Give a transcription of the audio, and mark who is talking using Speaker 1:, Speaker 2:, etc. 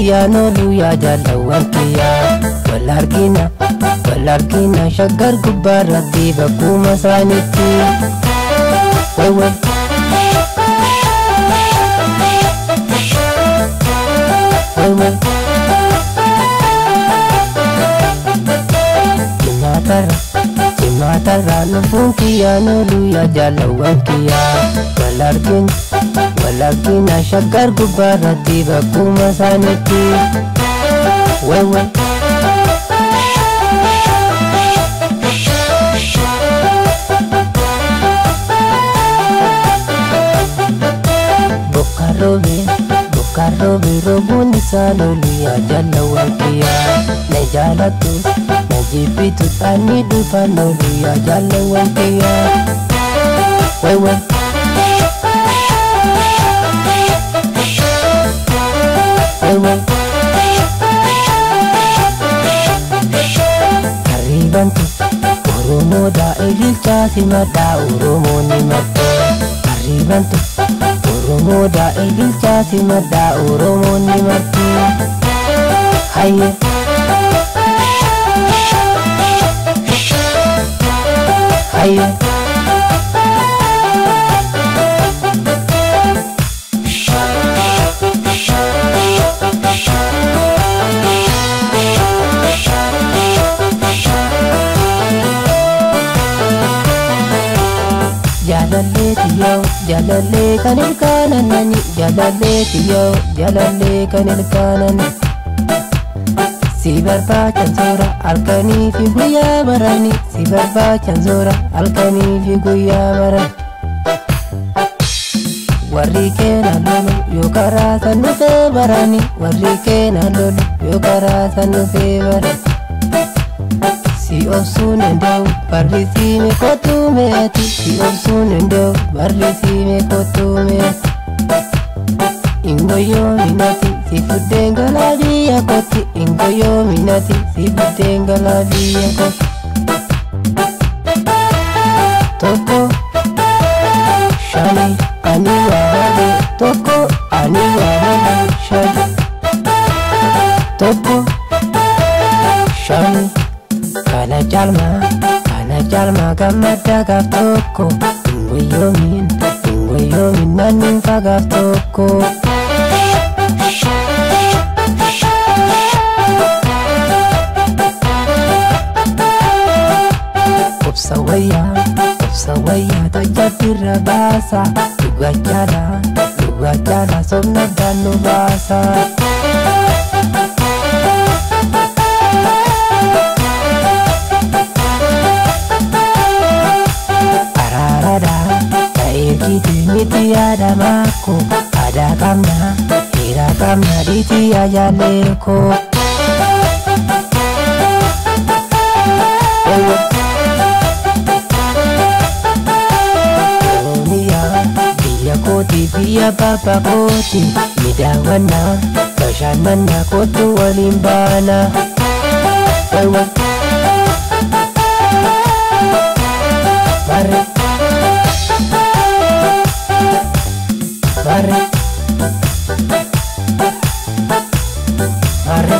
Speaker 1: kiyano luya jalawan kiya walargina shaggar gubbarratti bakkuma saanitti way Cimatarra lubbuun kiyano luya jalawan kiya walargina shaggar gubbarratti bakkuma saanitti way Bokkarobe robuun isaa loluya jalawan kiya na jaalatus na jibbitus ani dhufan loluya jalawan kiya way Haribantu Oromoo daa'ilcha simadha Oromoo ni madda Haribantu Oromoo daa'ilcha simadha Oromoo ni madda Hayye Hayye Jalalee kan ilkaanani jalalee kan ilkaanani si barbaacan soora halkanii fi guyyaa marani si barbaacan soora halkanii fi guyyaa marani warri keena lolu yoo karaa san dhufee barani warri keena lolu yoo karaa san dhufee barani si obsuun enda'u barri si meeqotu meeti si obsuun enda'u barri si meeqotu meeti ingoyyoo minati si fuddeen galaa biyya kooti ingoyyoo minati si fuddeen galaa biyya kooti tokko shani ani waamale tokko ani waamale shani tokko shani Kana jalma gammadda gaaf tokko ingoyyoomin naannin fagaaf tokko Obsa wayyaa tajjabbiirra baasa dhugachaadha somna daannu baasa Miti ada mako, ada kamna, hira kamna diti ajaleko. Dunia, biya koti, biya bapa koti, midawana, kashan mana kotu walimbana. Mare